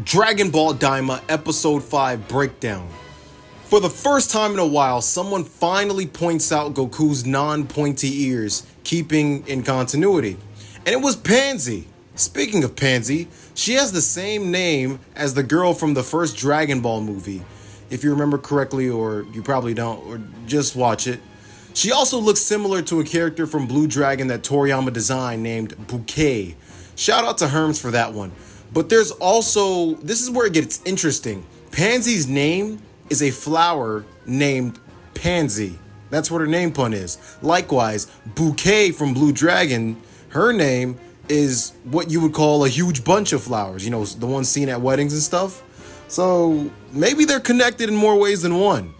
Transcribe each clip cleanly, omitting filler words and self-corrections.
Dragon Ball Daima Episode 5 Breakdown. For the first time in a while, someone finally points out Goku's non-pointy ears, keeping in continuity. And it was Pansy. Speaking of Pansy, she has the same name as the girl from the first Dragon Ball movie. If you remember correctly, or you probably don't, or just watch it. She also looks similar to a character from Blue Dragon that Toriyama designed named Bouquet. Shout out to Herms for that one. But there's also, this is where it gets interesting. Pansy's name is a flower named Pansy. That's what her name pun is. Likewise, Bouquet from Blue Dragon, her name is what you would call a huge bunch of flowers. You know, the ones seen at weddings and stuff. So maybe they're connected in more ways than one.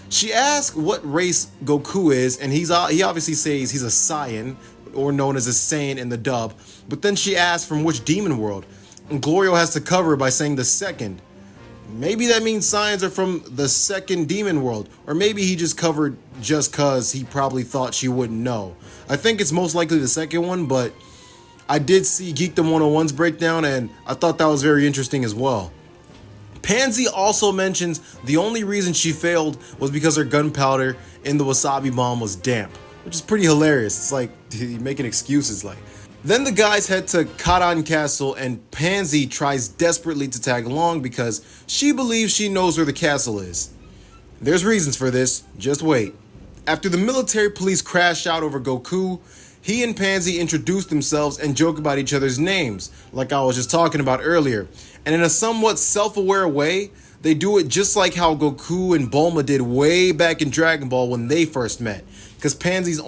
She asks what race Goku is, and he obviously says he's a Saiyan, or known as a Saiyan in the dub. But then she asks from which demon world. And Glorio has to cover by saying the second. Maybe that means Saiyans are from the second demon world. Or maybe he just covered just cause he probably thought she wouldn't know. I think it's most likely the second one, but I did see Geekdom 101's breakdown and I thought that was very interesting as well. Pansy also mentions the only reason she failed was because her gunpowder in the wasabi bomb was damp. Which is pretty hilarious. It's like making excuses like. Then the guys head to Karan Castle and Pansy tries desperately to tag along because she believes she knows where the castle is. There's reasons for this, just wait. After the military police crash out over Goku, he and Pansy introduce themselves and joke about each other's names, like I was just talking about earlier. And in a somewhat self-aware way, they do it just like how Goku and Bulma did way back in Dragon Ball when they first met. Because Pansy's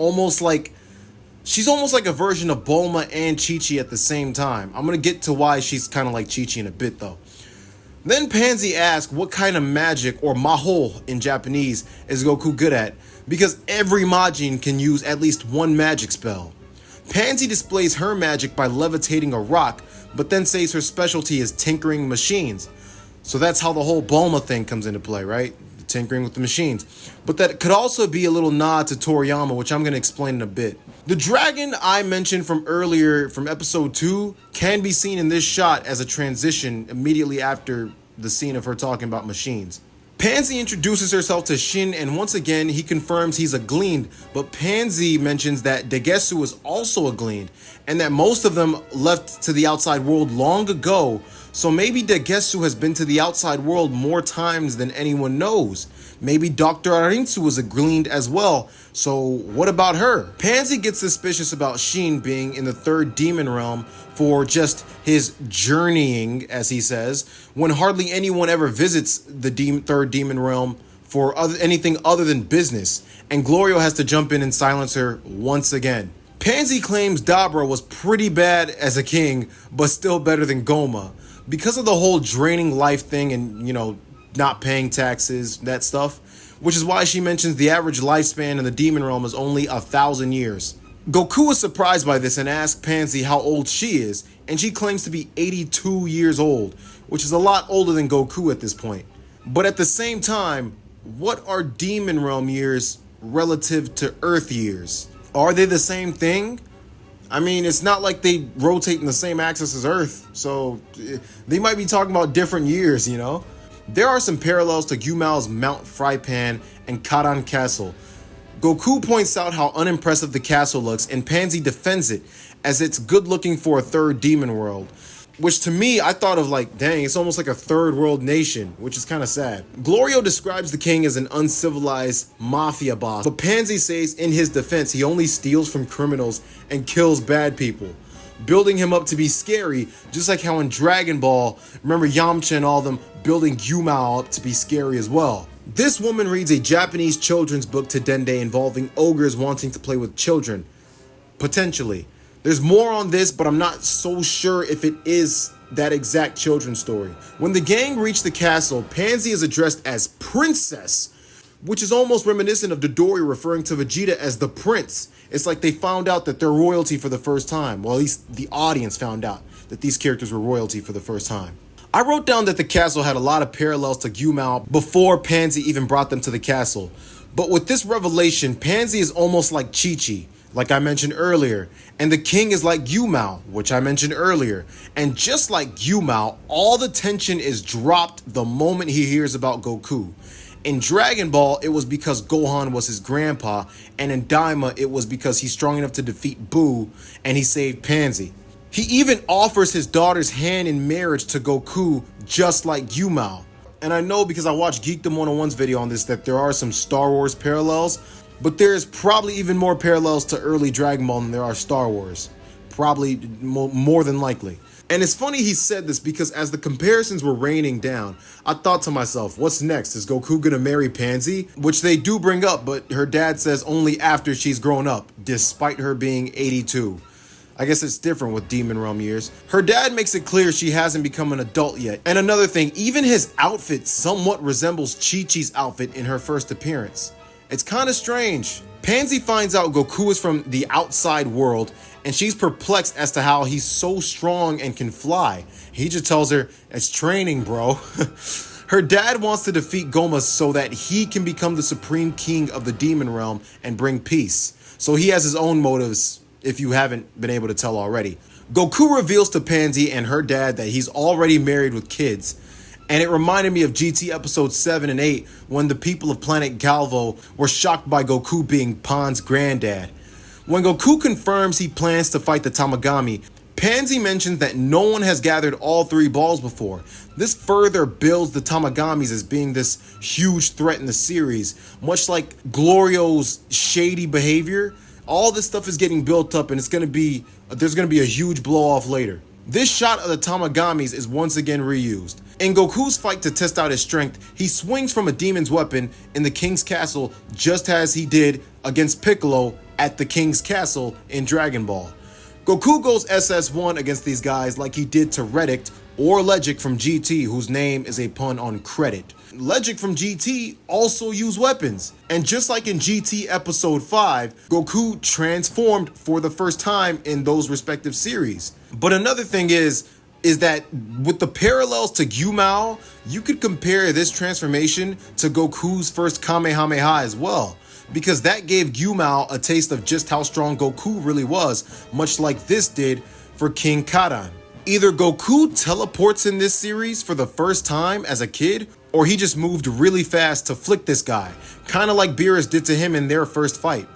she's almost like a version of Bulma and Chi-Chi at the same time. I'm going to get to why she's kind of like Chi-Chi in a bit though. Then Pansy asks what kind of magic, or Mahou in Japanese, is Goku good at, because every Majin can use at least one magic spell. Pansy displays her magic by levitating a rock, but then says her specialty is tinkering machines. So that's how the whole Bulma thing comes into play, right? Tinkering with the machines. But that could also be a little nod to Toriyama, which I'm going to explain in a bit. The dragon I mentioned from earlier, from episode 2, can be seen in this shot as a transition immediately after the scene of her talking about machines. Pansy introduces herself to Shin, and once again he confirms he's a Gleaned, but Pansy mentions that Degesu is also a Gleaned, and that most of them left to the outside world long ago, so maybe Degesu has been to the outside world more times than anyone knows. Maybe Dr. Arinsu was a Gleaned as well, so what about her? Pansy gets suspicious about Shin being in the third demon realm for just his journeying, as he says, when hardly anyone ever visits the third demon realm for anything other than business, and Glorio has to jump in and silence her once again. Pansy claims Dabra was pretty bad as a king, but still better than Goma. Because of the whole draining life thing and, not paying taxes, that stuff, which is why she mentions the average lifespan in the demon realm is only 1,000 years. Goku is surprised by this and asks Pansy how old she is, and she claims to be 82 years old, which is a lot older than Goku at this point. But at the same time, what are demon realm years relative to Earth years? Are they the same thing? I mean, it's not like they rotate in the same axis as Earth, so they might be talking about different years, There are some parallels to Gyumao's Mount Frypan and Karan Castle. Goku points out how unimpressive the castle looks, and Pansy defends it, as it's good looking for a third demon world. Which to me, I thought of like, dang, it's almost like a third world nation, which is kind of sad. Glorio describes the king as an uncivilized mafia boss, but Pansy says in his defense he only steals from criminals and kills bad people, building him up to be scary, just like how in Dragon Ball, remember Yamcha and all them building Gyumao up to be scary as well. This woman reads a Japanese children's book to Dende involving ogres wanting to play with children. Potentially. There's more on this, but I'm not so sure if it is that exact children's story. When the gang reach the castle, Pansy is addressed as Princess, which is almost reminiscent of Dodori referring to Vegeta as the Prince. It's like they found out that they're royalty for the first time. Well, at least the audience found out that these characters were royalty for the first time. I wrote down that the castle had a lot of parallels to Gyumao before Pansy even brought them to the castle. But with this revelation, Pansy is almost like Chi-Chi. like I mentioned earlier. And the king is like Yumao, which I mentioned earlier. And just like Yumao, all the tension is dropped the moment he hears about Goku. In Dragon Ball, it was because Gohan was his grandpa, and in Daima, it was because he's strong enough to defeat Buu, and he saved Pansy. He even offers his daughter's hand in marriage to Goku, just like Yumao. And I know because I watched Geekdom 101's video on this that there are some Star Wars parallels, but there's probably even more parallels to early Dragon Ball than there are Star Wars. Probably more than likely. And it's funny he said this because as the comparisons were raining down, I thought to myself, what's next? Is Goku gonna marry Pansy? Which they do bring up, but her dad says only after she's grown up, despite her being 82. I guess it's different with Demon Realm years. Her dad makes it clear she hasn't become an adult yet. And another thing, even his outfit somewhat resembles Chi-Chi's outfit in her first appearance. It's kind of strange. Pansy finds out Goku is from the outside world, and she's perplexed as to how he's so strong and can fly. He just tells her, it's training, bro. Her dad wants to defeat Goma so that he can become the supreme king of the Demon Realm and bring peace. So he has his own motives, if you haven't been able to tell already. Goku reveals to Pansy and her dad that he's already married with kids. And it reminded me of GT episodes 7 and 8 when the people of planet Galvo were shocked by Goku being Pan's granddad. When Goku confirms he plans to fight the Tamagami, Pansy mentions that no one has gathered all 3 balls before. This further builds the Tamagamis as being this huge threat in the series, much like Glorio's shady behavior. All this stuff is getting built up and there's gonna be a huge blow off later. This shot of the Tamagamis is once again reused. In Goku's fight to test out his strength, he swings from a demon's weapon in the King's Castle just as he did against Piccolo at the King's Castle in Dragon Ball. Goku goes SS1 against these guys like he did to Redict or Legic from GT, whose name is a pun on credit. Legic from GT also use weapons. And just like in GT episode 5, Goku transformed for the first time in those respective series. But another thing is that with the parallels to Gyumao, you could compare this transformation to Goku's first Kamehameha as well, because that gave Gyumao a taste of just how strong Goku really was, much like this did for King Karan. Either Goku teleports in this series for the first time as a kid, or he just moved really fast to flick this guy, kind of like Beerus did to him in their first fight.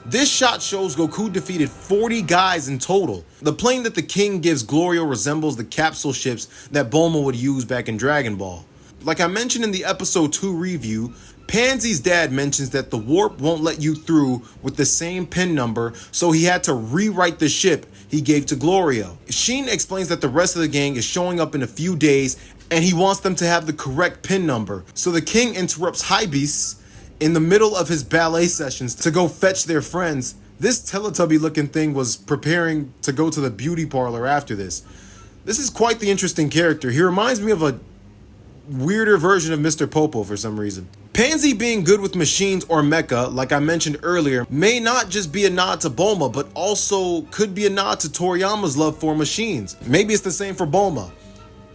This shot shows Goku defeated 40 guys in total. The plane that the king gives Glorio resembles the capsule ships that Bulma would use back in Dragon Ball. Like I mentioned in the episode 2 review, Pansy's dad mentions that the warp won't let you through with the same pin number, so he had to rewrite the ship he gave to Glorio. Sheen explains that the rest of the gang is showing up in a few days and he wants them to have the correct pin number. So the king interrupts Hybeast in the middle of his ballet sessions to go fetch their friends. This Teletubby looking thing was preparing to go to the beauty parlor after this. This is quite the interesting character. He reminds me of a weirder version of Mr. Popo for some reason. Pansy being good with machines or mecha, like I mentioned earlier, may not just be a nod to Bulma, but also could be a nod to Toriyama's love for machines. Maybe it's the same for Bulma.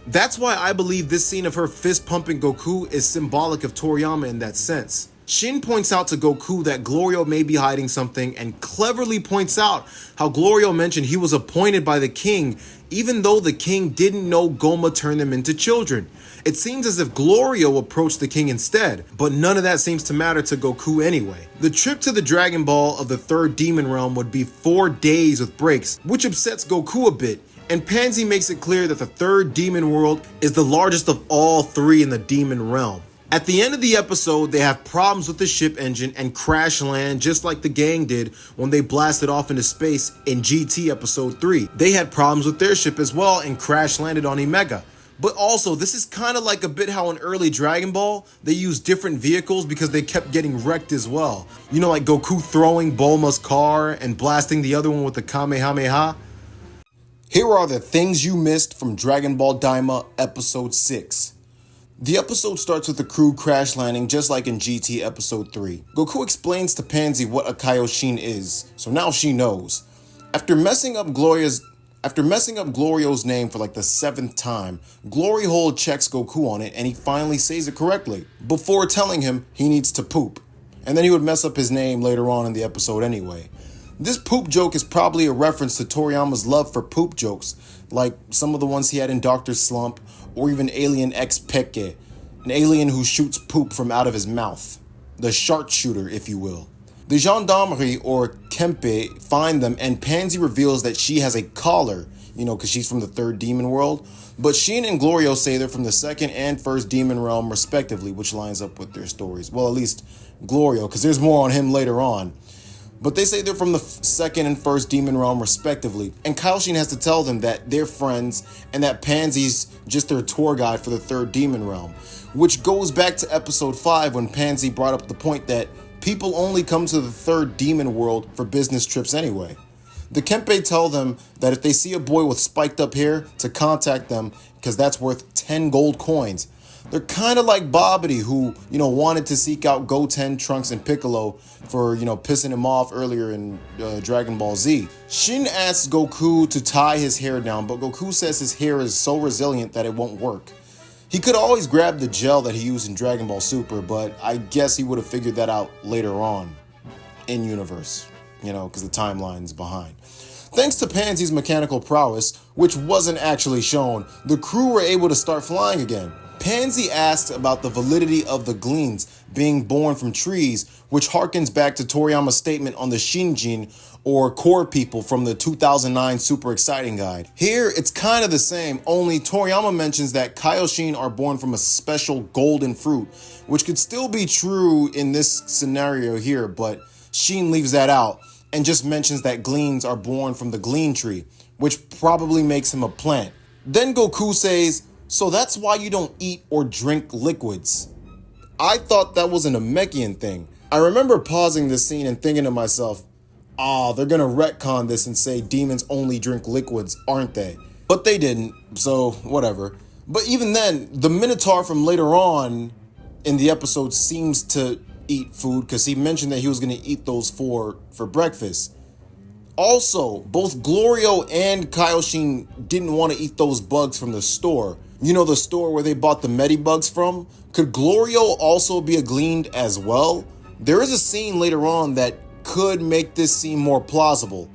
That's why I believe this scene of her fist pumping Goku is symbolic of Toriyama in that sense. Shin points out to Goku that Glorio may be hiding something and cleverly points out how Glorio mentioned he was appointed by the king even though the king didn't know Goma turned them into children. It seems as if Glorio approached the king instead, but none of that seems to matter to Goku anyway. The trip to the Dragon Ball of the third Demon Realm would be 4 days with breaks, which upsets Goku a bit, and Pansy makes it clear that the third Demon World is the largest of all 3 in the Demon Realm. At the end of the episode, they have problems with the ship engine and crash land just like the gang did when they blasted off into space in GT episode 3. They had problems with their ship as well and crash landed on Omega. But also, this is kind of like a bit how in early Dragon Ball, they used different vehicles because they kept getting wrecked as well. You know, like Goku throwing Bulma's car and blasting the other one with the Kamehameha. Here are the things you missed from Dragon Ball Daima episode 6. The episode starts with the crew crash landing just like in GT episode 3. Goku explains to Pansy what a Kaioshin is, so now she knows. After messing up Glorio's name for like the 7th time, Glory Hole checks Goku on it and he finally says it correctly, before telling him he needs to poop. And then he would mess up his name later on in the episode anyway. This poop joke is probably a reference to Toriyama's love for poop jokes, like some of the ones he had in Dr. Slump, or even Alien X Peke, an alien who shoots poop from out of his mouth. The sharpshooter, if you will. The gendarmerie, or Kempe, find them, and Pansy reveals that she has a collar, because she's from the third demon world. But Shin and Glorio say they're from the second and first demon realm, respectively, which lines up with their stories. Well, at least Glorio, because there's more on him later on. But they say they're from the second and first demon realm, respectively. And Kaioshin has to tell them that they're friends and that Pansy's just their tour guide for the third demon realm. Which goes back to episode 5 when Pansy brought up the point that people only come to the third demon world for business trips anyway. The Kempe tell them that if they see a boy with spiked up hair, to contact them because that's worth 10 gold coins. They're kind of like Bobbity, who, wanted to seek out Goten, Trunks, and Piccolo for, pissing him off earlier in Dragon Ball Z. Shin asks Goku to tie his hair down, but Goku says his hair is so resilient that it won't work. He could always grab the gel that he used in Dragon Ball Super, but I guess he would have figured that out later on in universe, because the timeline's behind. Thanks to Pansy's mechanical prowess, which wasn't actually shown, the crew were able to start flying again. Pansy asked about the validity of the gleans being born from trees, which harkens back to Toriyama's statement on the Shinjin, or core people, from the 2009 Super Exciting Guide. Here, it's kind of the same, only Toriyama mentions that Kaioshin are born from a special golden fruit, which could still be true in this scenario here, but Shin leaves that out and just mentions that gleans are born from the glean tree, which probably makes him a plant. Then Goku says, "So that's why you don't eat or drink liquids." I thought that was an Namekian thing. I remember pausing this scene and thinking to myself, they're gonna retcon this and say demons only drink liquids, aren't they? But they didn't, so whatever. But even then, the Minotaur from later on in the episode seems to eat food, because he mentioned that he was gonna eat those for breakfast. Also, both Glorio and Kaioshin didn't want to eat those bugs from the store. The store where they bought the Medibugs from? Could Glorio also be a gleaned as well? There is a scene later on that could make this seem more plausible.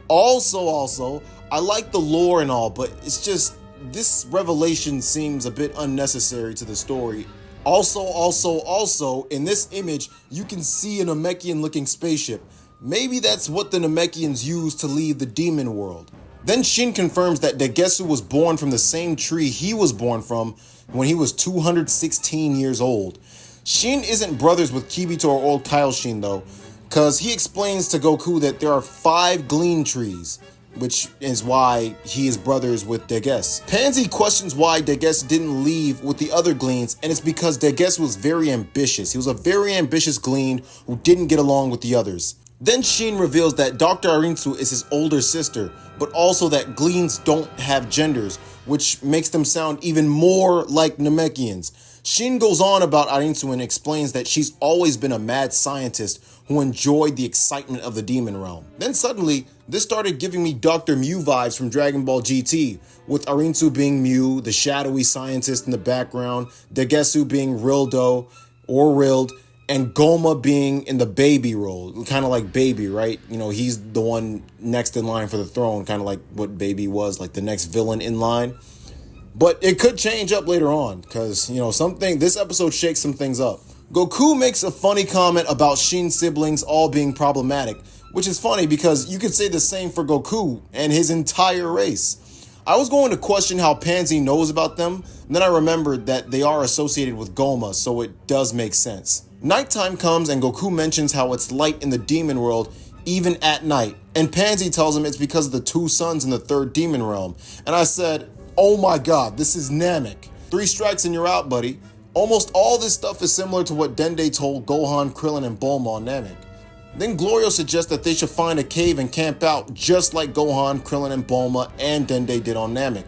Also, I like the lore and all, but it's just, this revelation seems a bit unnecessary to the story. Also, in this image, you can see an Namekian-looking spaceship. Maybe that's what the Namekians used to leave the demon world. Then Shin confirms that Degetsu was born from the same tree he was born from when he was 216 years old. Shin isn't brothers with Kibito or old Kaioshin though, because he explains to Goku that there are 5 glean trees, which is why he is brothers with Degetsu. Pansy questions why Degetsu didn't leave with the other gleans, and it's because Degetsu was very ambitious. He was a very ambitious glean who didn't get along with the others. Then Shin reveals that Dr. Arinsu is his older sister, but also that gleans don't have genders, which makes them sound even more like Namekians. Shin goes on about Arinsu and explains that she's always been a mad scientist who enjoyed the excitement of the demon realm. Then suddenly, this started giving me Dr. Mew vibes from Dragon Ball GT, with Arinsu being Mew, the shadowy scientist in the background, Degetsu being Rildo, or Rild, and Goma being in the baby role, kind of like Baby, right? He's the one next in line for the throne, kind of like what Baby was, like the next villain in line. But it could change up later on, because, this episode shakes some things up. Goku makes a funny comment about Shin's siblings all being problematic, which is funny because you could say the same for Goku and his entire race. I was going to question how Pansy knows about them, and then I remembered that they are associated with Goma, so it does make sense. Nighttime comes and Goku mentions how it's light in the demon world even at night, and Pansy tells him it's because of the 2 suns in the third demon realm. And I said, oh my god, this is Namek. 3 strikes and you're out, buddy. Almost all this stuff is similar to what Dende told Gohan, Krillin, and Bulma on Namek. Then Glorio suggests that they should find a cave and camp out just like Gohan, Krillin, and Bulma and Dende did on Namek.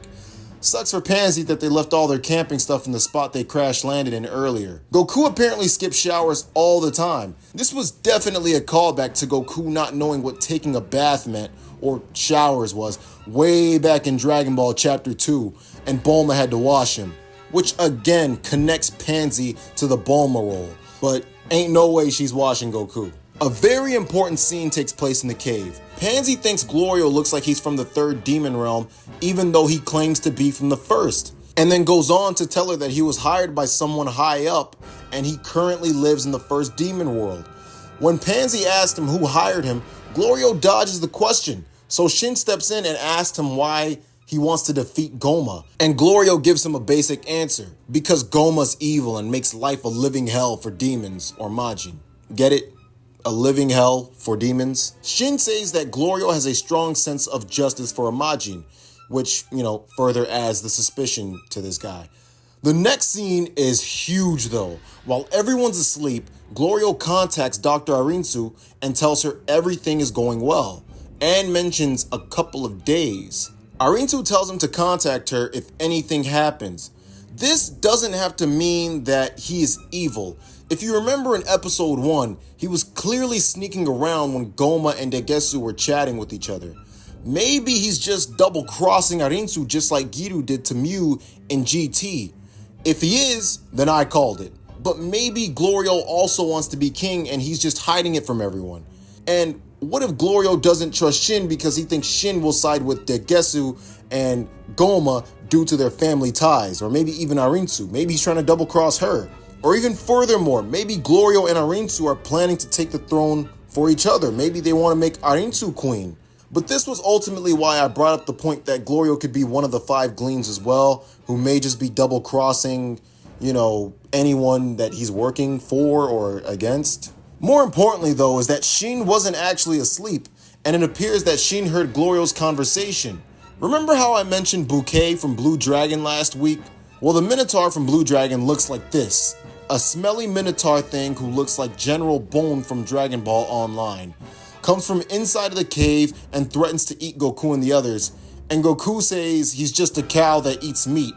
Sucks for Pansy that they left all their camping stuff in the spot they crash landed in earlier. Goku apparently skips showers all the time. This was definitely a callback to Goku not knowing what taking a bath meant, or showers was, way back in Dragon Ball Chapter 2, and Bulma had to wash him. Which again connects Pansy to the Bulma role, but ain't no way she's washing Goku. A very important scene takes place in the cave. Pansy thinks Glorio looks like he's from the third demon realm, even though he claims to be from the first, and then goes on to tell her that he was hired by someone high up and he currently lives in the first demon world. When Pansy asked him who hired him, Glorio dodges the question, so Shin steps in and asks him why he wants to defeat Goma, and Glorio gives him a basic answer, because Goma's evil and makes life a living hell for demons, or Majin. Get it? A living hell for demons? Shin says that Glorio has a strong sense of justice for a Majin, which, further adds the suspicion to this guy. The next scene is huge though. While everyone's asleep, Glorio contacts Dr. Arinsu and tells her everything is going well, and mentions a couple of days. Arinsu tells him to contact her if anything happens. This doesn't have to mean that he is evil. If you remember in episode 1, he was clearly sneaking around when Goma and Degesu were chatting with each other. Maybe he's just double-crossing Arinsu just like Giru did to Mew in GT. If he is, then I called it. But maybe Glorio also wants to be king and he's just hiding it from everyone. And what if Glorio doesn't trust Shin because he thinks Shin will side with Degesu and Goma due to their family ties? Or maybe even Arinsu. Maybe he's trying to double-cross her. Or even furthermore, maybe Glorio and Arinsu are planning to take the throne for each other. Maybe they want to make Arinsu queen. But this was ultimately why I brought up the point that Glorio could be one of the 5 gleams as well, who may just be double-crossing, anyone that he's working for or against. More importantly, though, is that Shin wasn't actually asleep, and it appears that Shin heard Glorio's conversation. Remember how I mentioned Bouquet from Blue Dragon last week? Well, the Minotaur from Blue Dragon looks like this. A smelly Minotaur thing who looks like General Bone from Dragon Ball Online. Comes from inside of the cave and threatens to eat Goku and the others. And Goku says he's just a cow that eats meat,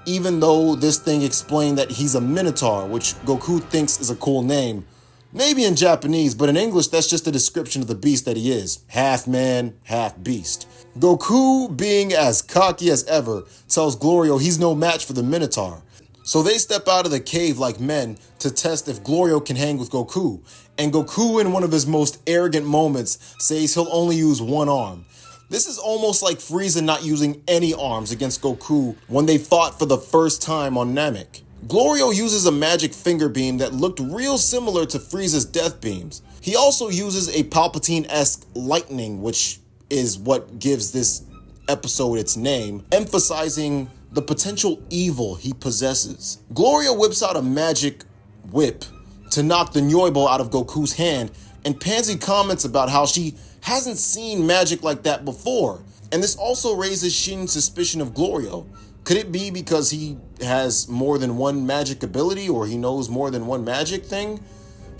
even though this thing explained that he's a Minotaur, which Goku thinks is a cool name. Maybe in Japanese, but in English that's just a description of the beast that he is. Half man, half beast. Goku, being as cocky as ever, tells Glorio he's no match for the Minotaur. So they step out of the cave like men to test if Glorio can hang with Goku. And Goku, in one of his most arrogant moments, says he'll only use one arm. This is almost like Frieza not using any arms against Goku when they fought for the first time on Namek. Glorio uses a magic finger beam that looked real similar to Frieza's death beams. He also uses a Palpatine-esque lightning, which is what gives this episode its name, emphasizing the potential evil he possesses. Glorio whips out a magic whip to knock the Nyoibo out of Goku's hand, and Pansy comments about how she hasn't seen magic like that before. And this also raises Shin's suspicion of Glorio. Could it be because he has more than one magic ability, or he knows more than one magic thing?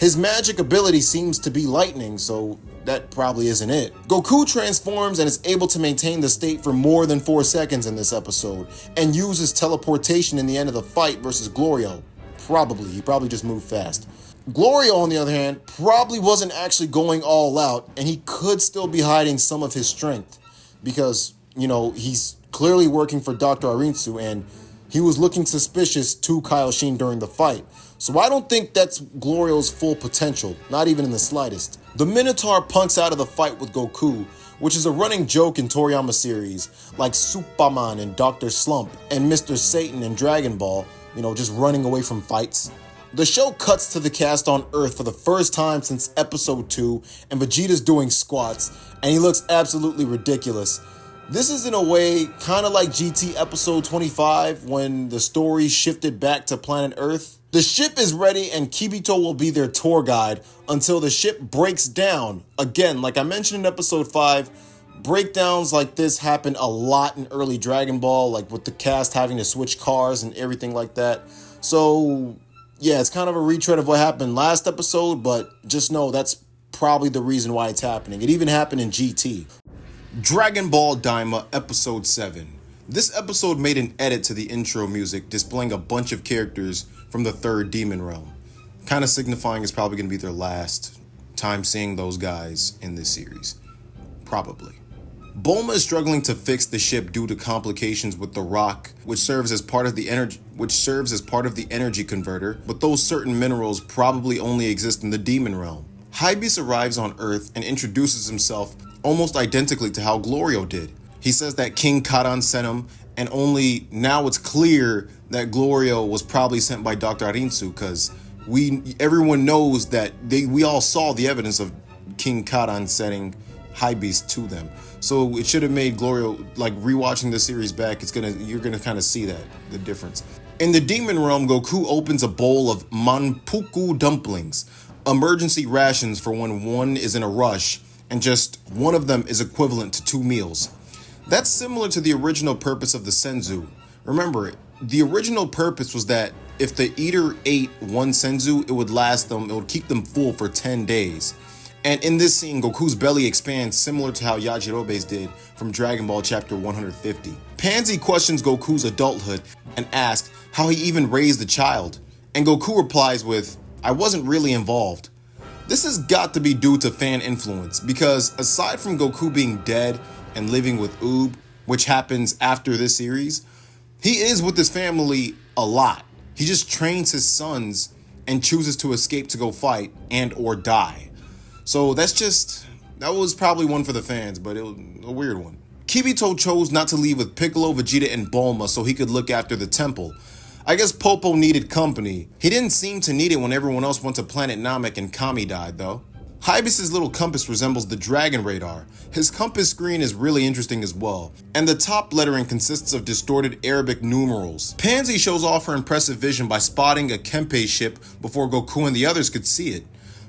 His magic ability seems to be lightning, so that probably isn't it. Goku transforms and is able to maintain the state for more than 4 seconds in this episode, and uses teleportation in the end of the fight versus Glorio. He probably just moved fast. Glorio, on the other hand, probably wasn't actually going all out, and he could still be hiding some of his strength, because, he's clearly working for Dr. Arinsu, and he was looking suspicious to Kaioshin during the fight. So I don't think that's Glorio's full potential, not even in the slightest. The Minotaur punks out of the fight with Goku, which is a running joke in Toriyama series, like Superman and Dr. Slump and Mr. Satan in Dragon Ball, just running away from fights. The show cuts to the cast on Earth for the first time since episode 2, and Vegeta's doing squats, and he looks absolutely ridiculous. This is in a way kind of like GT episode 25 when the story shifted back to planet Earth. The ship is ready and Kibito will be their tour guide until the ship breaks down. Again, like I mentioned in episode 5, breakdowns like this happen a lot in early Dragon Ball, like with the cast having to switch cars and everything like that. So yeah, it's kind of a retread of what happened last episode, but just know that's probably the reason why it's happening. It even happened in GT. Dragon Ball Daima Episode 7. This episode made an edit to the intro music displaying a bunch of characters from the third demon realm, kind of signifying it's probably going to be their last time seeing those guys in this series. Probably. Bulma is struggling to fix the ship due to complications with the rock, which serves as part of the energy converter, but those certain minerals probably only exist in the demon realm. Hybeast arrives on Earth and introduces himself almost identically to how Glorio did. He says that King Karan sent him, and only now it's clear that Glorio was probably sent by Dr. Arinsu, because everyone knows that we all saw the evidence of King Karan sending Hybeast to them. So it should have made Glorio, like rewatching the series back, you're gonna kind of see the difference. In the demon realm, Goku opens a bowl of manpuku dumplings, emergency rations for when one is in a rush, and just one of them is equivalent to 2 meals. That's similar to the original purpose of the senzu. Remember, the original purpose was that if the eater ate one senzu, it would keep them full for 10 days. And in this scene, Goku's belly expands similar to how Yajirobe's did from Dragon Ball chapter 150. Pansy questions Goku's adulthood and asks how he even raised the child. And Goku replies with, "I wasn't really involved." This has got to be due to fan influence, because aside from Goku being dead and living with Oob, which happens after this series, he is with his family a lot. He just trains his sons and chooses to escape to go fight and or die. So that was probably one for the fans, but it was a weird one. Kibito chose not to leave with Piccolo, Vegeta, and Bulma so he could look after the temple. I guess Popo needed company. He didn't seem to need it when everyone else went to Planet Namek and Kami died, though. Hybeast's little compass resembles the Dragon Radar. His compass screen is really interesting as well, and the top lettering consists of distorted Arabic numerals. Pansy shows off her impressive vision by spotting a Kempe ship before Goku and the others could see it.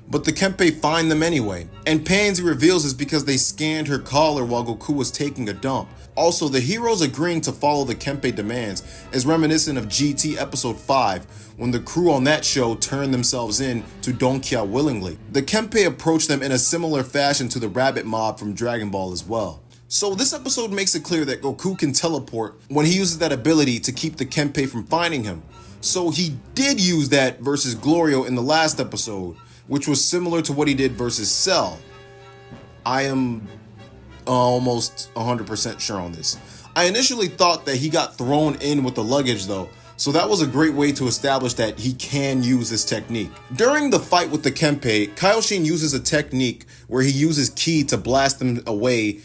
But the Kempe find them anyway, and Pansy reveals it's because they scanned her collar while Goku was taking a dump. Also, the heroes agreeing to follow the Kempe demands is reminiscent of GT Episode 5, when the crew on that show turned themselves in to Donkia willingly. The Kempe approached them in a similar fashion to the rabbit mob from Dragon Ball as well. So this episode makes it clear that Goku can teleport when he uses that ability to keep the Kempe from finding him. So he did use that versus Glorio in the last episode, which was similar to what he did versus Cell. I am almost 100% sure on this. I initially thought that he got thrown in with the luggage though, so that was a great way to establish that he can use this technique. During the fight with the Kempe, Kaioshin uses a technique where he uses ki to blast them away,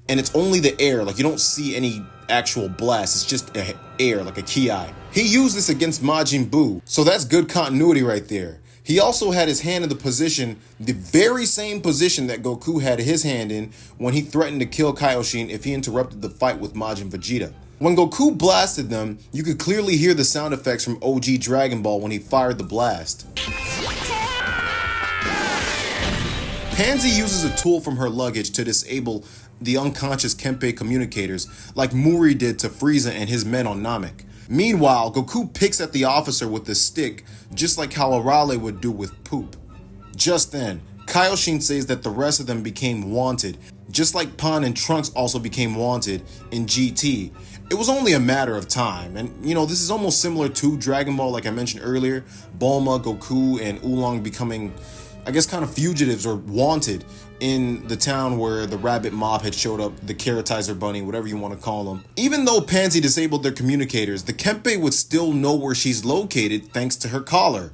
and it's only the air, like you don't see any actual blast, it's just air, like a ki. He used this against Majin Buu, so that's good continuity right there. He also had his hand in the very same position that Goku had his hand in when he threatened to kill Kaioshin if he interrupted the fight with Majin Vegeta. When Goku blasted them, you could clearly hear the sound effects from OG Dragon Ball when he fired the blast. Pansy uses a tool from her luggage to disable the unconscious Kempe communicators like Muri did to Frieza and his men on Namek. Meanwhile, Goku picks at the officer with the stick, just like how Arale would do with poop. Just then, Kaioshin says that the rest of them became wanted, just like Pan and Trunks also became wanted in GT. It was only a matter of time, and this is almost similar to Dragon Ball, like I mentioned earlier. Bulma, Goku, and Oolong becoming, I guess, kind of fugitives or wanted in the town where the rabbit mob had showed up, the Keratizer bunny, whatever you want to call them. Even though Pansy disabled their communicators, the Kempe would still know where she's located thanks to her collar,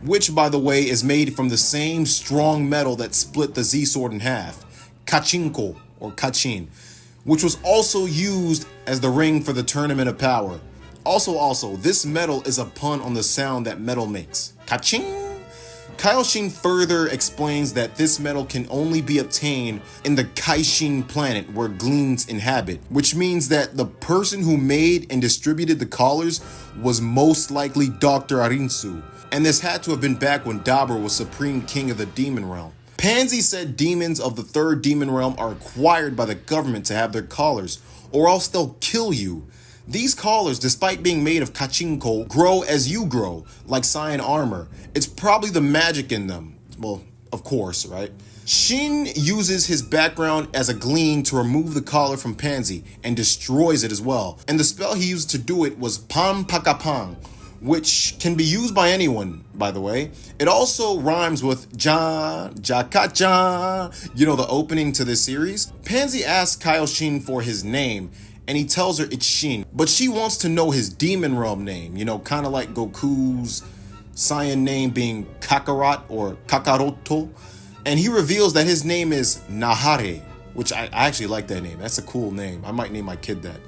which, by the way, is made from the same strong metal that split the Z-Sword in half, Kachinko, or Kachin, which was also used as the ring for the Tournament of Power. Also, this metal is a pun on the sound that metal makes. Kaching! Kaioshin further explains that this metal can only be obtained in the Kaishin planet where Gleans inhabit, which means that the person who made and distributed the collars was most likely Dr. Arinsu, and this had to have been back when Dabur was Supreme King of the Demon Realm. Pansy said demons of the third demon realm are acquired by the government to have their collars, or else they'll kill you. These collars, despite being made of Kachinko, grow as you grow, like Saiyan armor. It's probably the magic in them. Well, of course, right? Shin uses his background as a glean to remove the collar from Pansy and destroys it as well. And the spell he used to do it was Pam Pakapang, which can be used by anyone, by the way. It also rhymes with Ja, Jakaja, the opening to this series. Pansy asks Kaioshin for his name, and he tells her it's Shin, but she wants to know his demon realm name, kind of like Goku's Saiyan name being Kakarot or Kakaroto. And he reveals that his name is Nahare, which I actually like that name. That's a cool name. I might name my kid that.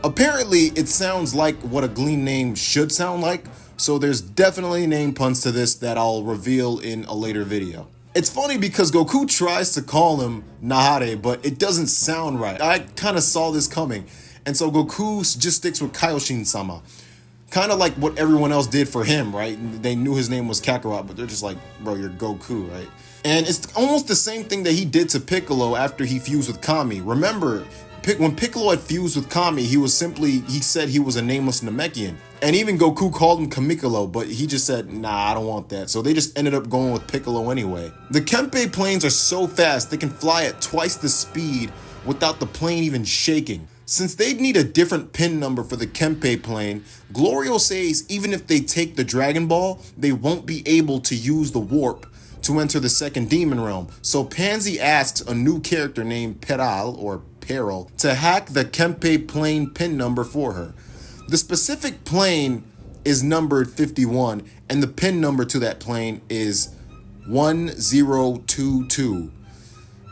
Apparently, it sounds like what a Gleam name should sound like, so there's definitely name puns to this that I'll reveal in a later video. It's funny because Goku tries to call him Nahare, but it doesn't sound right. I kind of saw this coming, and so Goku just sticks with Kaioshin-sama. Kind of like what everyone else did for him, right? They knew his name was Kakarot, but they're just like, bro, you're Goku, right? And it's almost the same thing that he did to Piccolo after he fused with Kami. Remember, when Piccolo had fused with Kami, he said he was a nameless Namekian. And even Goku called him Kamikolo, but he just said, nah, I don't want that. So they just ended up going with Piccolo anyway. The Kempe planes are so fast, they can fly at twice the speed without the plane even shaking. Since they'd need a different pin number for the Kempe plane, Glorio says even if they take the Dragon Ball, they won't be able to use the warp to enter the second demon realm. So Pansy asks a new character named Peril to hack the Kempe plane pin number for her. The specific plane is numbered 51, and the pin number to that plane is 1022.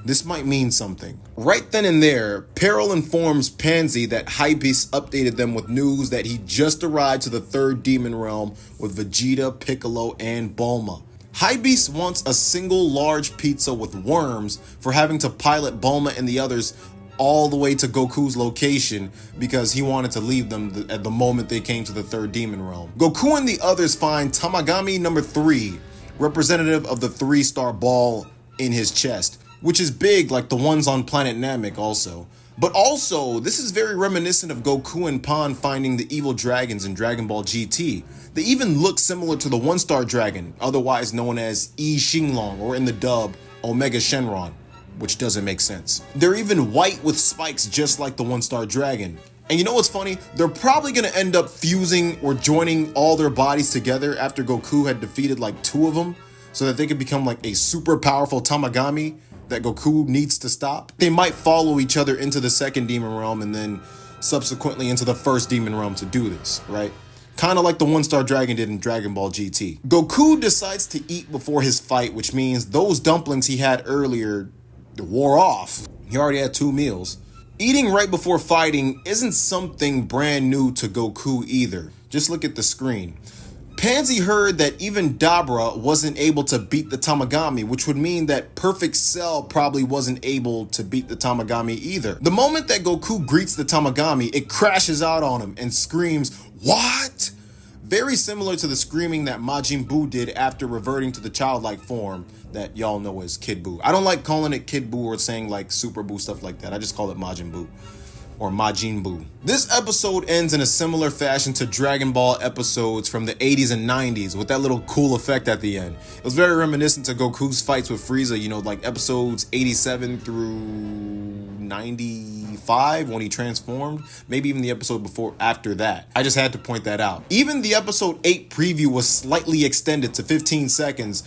This might mean something. Right then and there, Peril informs Pansy that Hypebeast updated them with news that he just arrived to the third demon realm with Vegeta, Piccolo, and Bulma. Hypebeast wants a single large pizza with worms for having to pilot Bulma and the others all the way to Goku's location because he wanted to leave them at the moment they came to the third demon realm. Goku and the others find Tamagami number 3, representative of the 3-star ball in his chest, which is big like the ones on planet Namek also. But also, this is very reminiscent of Goku and Pan finding the evil dragons in Dragon Ball GT. They even look similar to the 1-star dragon, otherwise known as E Shinlong, or in the dub, Omega Shenron, which doesn't make sense. They're even white with spikes just like the 1-star dragon. And you know what's funny? They're probably gonna end up fusing or joining all their bodies together after Goku had defeated like 2 of them, so that they could become like a super powerful Tamagami that Goku needs to stop. They might follow each other into the second demon realm and then subsequently into the first demon realm to do this, right? Kind of like the 1-star dragon did in Dragon Ball GT. Goku decides to eat before his fight, which means those dumplings he had earlier wore off. He already had 2 meals. Eating right before fighting isn't something brand new to Goku either. Just look at the screen. Pansy heard that even Dabra wasn't able to beat the Tamagami, which would mean that Perfect Cell probably wasn't able to beat the Tamagami either. The moment that Goku greets the Tamagami, it crashes out on him and screams, "What?" Very similar to the screaming that Majin Buu did after reverting to the childlike form that y'all know as Kid Buu. I don't like calling it Kid Buu or saying like Super Buu, stuff like that. I just call it Majin Buu. Or Majin Buu. This episode ends in a similar fashion to Dragon Ball episodes from the 80s and 90s with that little cool effect at the end. It was very reminiscent to Goku's fights with Frieza, you know, like episodes 87 through 95 when he transformed, maybe even the episode before after that. I just had to point that out. Even the episode 8 preview was slightly extended to 15 seconds